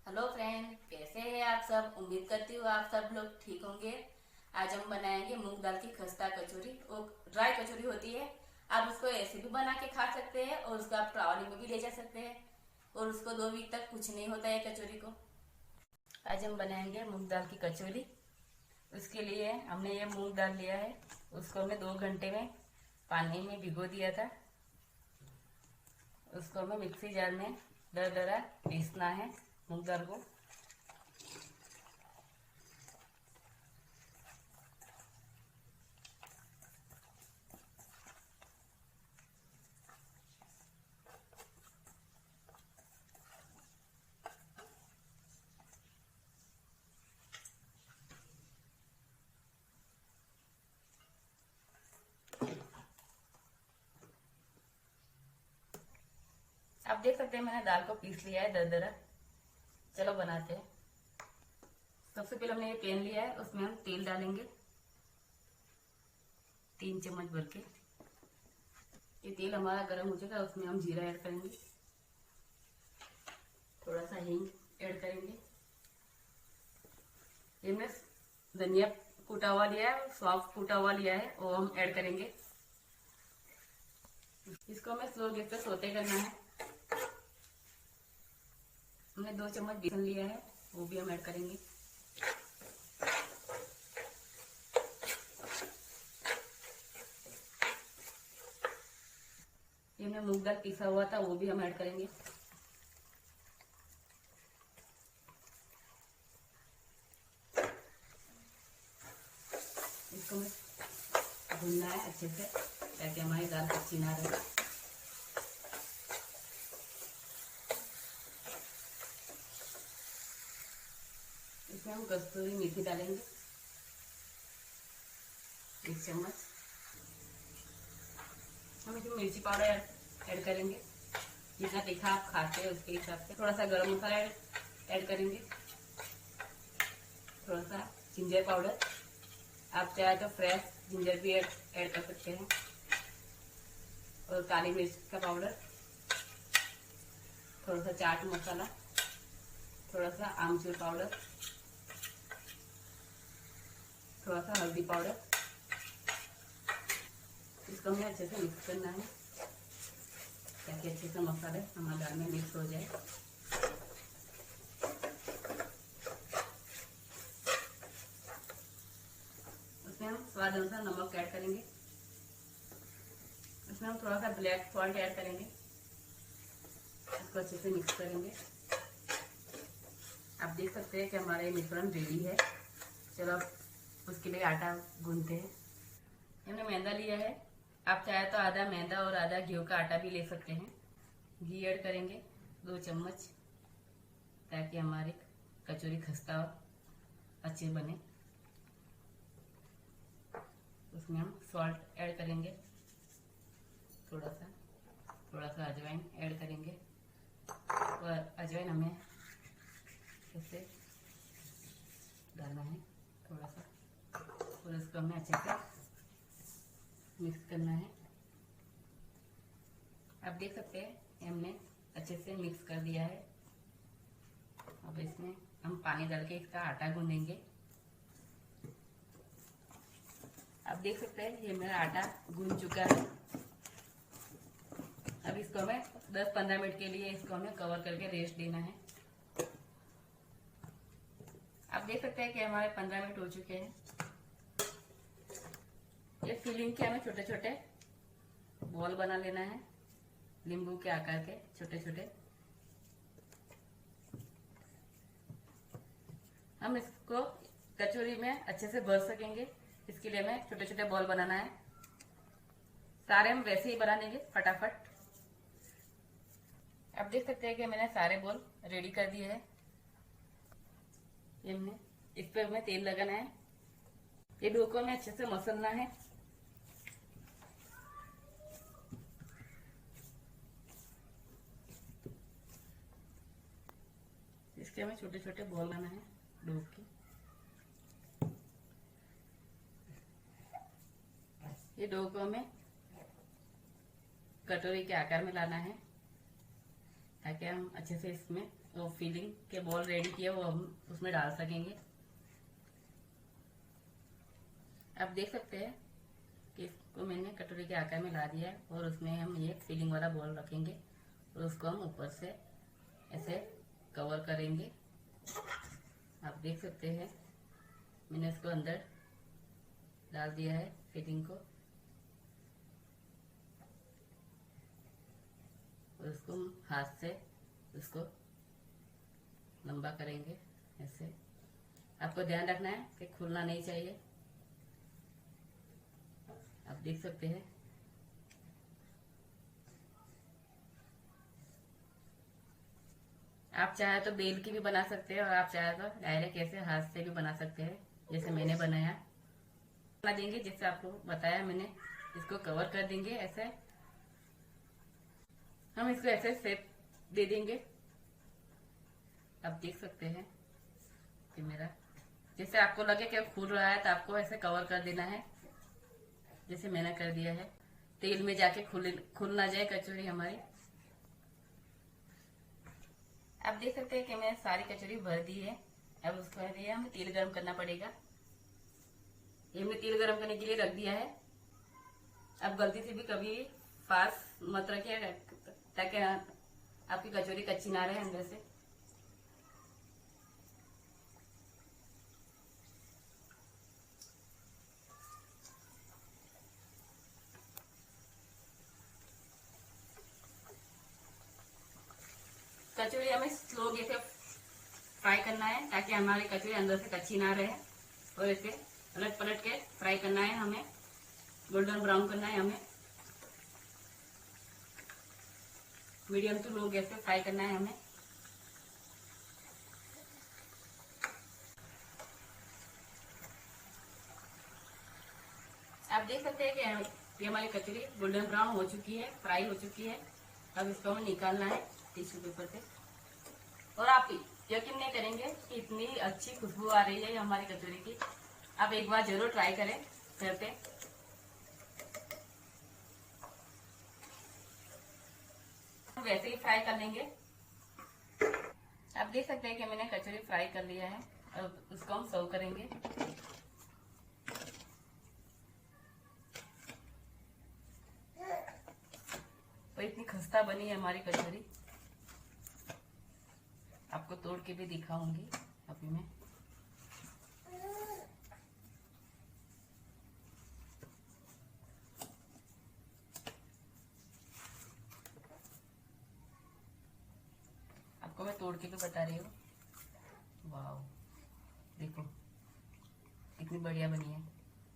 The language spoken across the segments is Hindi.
हेलो फ्रेंड, कैसे हैं आप सब। उम्मीद करती हूँ आप सब लोग ठीक होंगे। आज हम बनाएंगे मूंग दाल की खस्ता कचौरी। वो ड्राई कचौरी होती है। आप उसको ऐसे भी बना के खा सकते हैं और उसको आप ट्रॉली में भी ले जा सकते हैं और उसको 2 वीक तक कुछ नहीं होता है कचौरी को। आज हम बनाएंगे मूंग दाल की कचौरी। उसके लिए हमने ये मूंग दाल लिया है। उसको हमने 2 घंटे में पानी में भिगो दिया था। उसको हमें मिक्सी जार में दरदरा पीसना है मूंग दाल को। आप देख सकते हैं मैंने दाल को पीस लिया है दरदरा। चलो बनाते हैं। सबसे पहले हमने ये पैन लिया है, उसमें हम तेल डालेंगे 3 चम्मच भर के। ये तेल हमारा गर्म हो जाएगा, उसमें हम जीरा ऐड करेंगे, थोड़ा सा हींग ऐड करेंगे। ये मैं धनिया कूटा हुआ लिया है, सौंफ कूटा हुआ लिया है, वो हम ऐड करेंगे। इसको हमें स्लो गैस पे सोते करना है। हमने 2 चम्मच बेसन लिया है, वो भी हम ऐड करेंगे। ये हमने मूंग दाल पीसा हुआ था, वो भी हम ऐड करेंगे। इसको हमें भूनना है अच्छे से ताकि हमारी दाल कच्ची ना रहे। इसमें हम कस्तूरी मेथी डालेंगे 1 चम्मच। हम इसमें मिर्ची पाउडर ऐड करेंगे, जितना तीखा आप खाते हैं उसके हिसाब से। थोड़ा सा गरम मसाला ऐड करेंगे, थोड़ा सा जिंजर पाउडर, आप चाहे तो फ्रेश जिंजर भी ऐड कर सकते हैं, और काली मिर्च का पाउडर, थोड़ा सा चाट मसाला, थोड़ा सा आमचूर पाउडर, थोड़ा सा हल्दी पाउडर। इसको हमें अच्छे से मिक्स करना है ताकि अच्छे से मसाले हमारे दाल में मिक्स हो जाए। उसमें हम स्वाद अनुसार नमक ऐड करेंगे। उसमें हम थोड़ा सा ब्लैक सॉल्ट ऐड करेंगे। इसको अच्छे से मिक्स करेंगे। आप देख सकते हैं कि हमारा ये मिश्रण रेडी है। चलो अब उसके लिए आटा गूंथते हैं। हमने मैदा लिया है, आप चाहे तो आधा मैदा और आधा घी का आटा भी ले सकते हैं। घी ऐड करेंगे 2 चम्मच ताकि हमारी कचौरी खस्ता अच्छे बने। उसमें हम सॉल्ट ऐड करेंगे, थोड़ा सा अजवाइन ऐड करेंगे। और अजवाइन हमें इससे डालना है थोड़ा सा, और इसको हमें अच्छे से मिक्स करना है। आप देख सकते हैं हमने अच्छे से मिक्स कर दिया है। अब इसमें हम पानी डाल के इसका आटा गूंदेंगे। आप देख सकते हैं ये मेरा आटा गूंद चुका है। अब इसको हमें 10-15 मिनट के लिए इसको हमें कवर करके रेस्ट देना है। आप देख सकते हैं कि हमारे 15 मिनट हो चुके हैं। ये फिलिंग के हमें छोटे छोटे बॉल बना लेना है, नींबू के आकार के छोटे छोटे। हम इसको कचौरी में अच्छे से भर सकेंगे, इसके लिए हमें छोटे छोटे बॉल बनाना है। सारे हम वैसे ही बना देंगे फटाफट। आप देख सकते हैं कि मैंने सारे बॉल रेडी कर दिए हैं। ये हमने इस पर हमें तेल लगाना है। ये डो को हमें अच्छे से मसलना है। इसके हमें छोटे छोटे बॉल बनाना है डो के। ये डो को हमें कटोरी के आकार में लाना है ताकि हम अच्छे से इसमें वो फिलिंग के बॉल रेडी किए वो हम उसमें डाल सकेंगे। आप देख सकते हैं कि इसको मैंने कटोरी के आकार में ला दिया है और उसमें हम ये फिलिंग वाला बॉल रखेंगे और उसको हम ऊपर से ऐसे कवर करेंगे। आप देख सकते हैं मैंने इसको अंदर डाल दिया है फिलिंग को और उसको हाथ से उसको लंबा करेंगे ऐसे। आपको ध्यान रखना है कि खुलना नहीं चाहिए। आप देख सकते हैं आप चाहे तो बेल की भी बना सकते हैं और आप चाहे तो डायरेक्ट ऐसे हाथ से भी बना सकते हैं जैसे मैंने बनाया। बना देंगे जैसे आपको बताया मैंने, इसको कवर कर देंगे ऐसे। हम इसको ऐसे शेप दे देंगे। आप देख सकते हैं कि मेरा जैसे आपको लगे कि खुल रहा है तो आपको ऐसे कवर कर देना है जैसे मैंने कर दिया है। तेल में जाके खुल ना जाए कचौरी हमारी। आप देख सकते हैं कि मैंने सारी कचौरी भर दी है। अब उसके लिए हमें तेल गरम करना पड़ेगा। ये हमने तेल गरम करने के लिए रख दिया है। अब गलती से भी कभी फास्ट मत रखिए ताकि आपकी कचौरी कच्ची ना रहे अंदर से। कचौरी हमें स्लो गैस पे फ्राई करना है ताकि हमारी कचौरी अंदर से कच्ची ना रहे और इसे पलट पलट के फ्राई करना है। हमें गोल्डन ब्राउन करना है। हमें मीडियम टू लो गैस पे फ्राई करना है हमें। आप देख सकते हैं कि ये हमारी कचौरी गोल्डन ब्राउन हो चुकी है, फ्राई हो चुकी है। अब इसको हमें निकालना है टिश्यू पेपर से। और आप यकीन नहीं करेंगे कि इतनी अच्छी खुशबू आ रही है हमारी कचौरी की। आप एक बार जरूर ट्राई करें घर पे। वैसे ही फ्राई कर लेंगे। आप देख सकते हैं कि मैंने कचौरी फ्राई कर लिया है। अब उसको हम सर्व करेंगे। तो इतनी खस्ता बनी है हमारी कचौरी। आपको तोड़ के भी दिखाऊंगी अभी मैं। आपको मैं तोड़ के भी बता रही हूँ। वाह, देखो कितनी बढ़िया बनी है।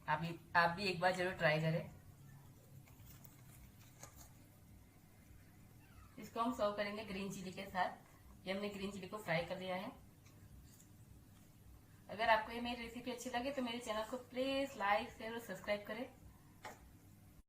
आप भी एक बार जरूर ट्राई करें। इसको हम सर्व करेंगे ग्रीन चिली के साथ। ये हमने ग्रीन चिली को फ्राई कर लिया है। अगर आपको ये मेरी रेसिपी अच्छी लगे तो मेरे चैनल को प्लीज लाइक शेयर और सब्सक्राइब करें।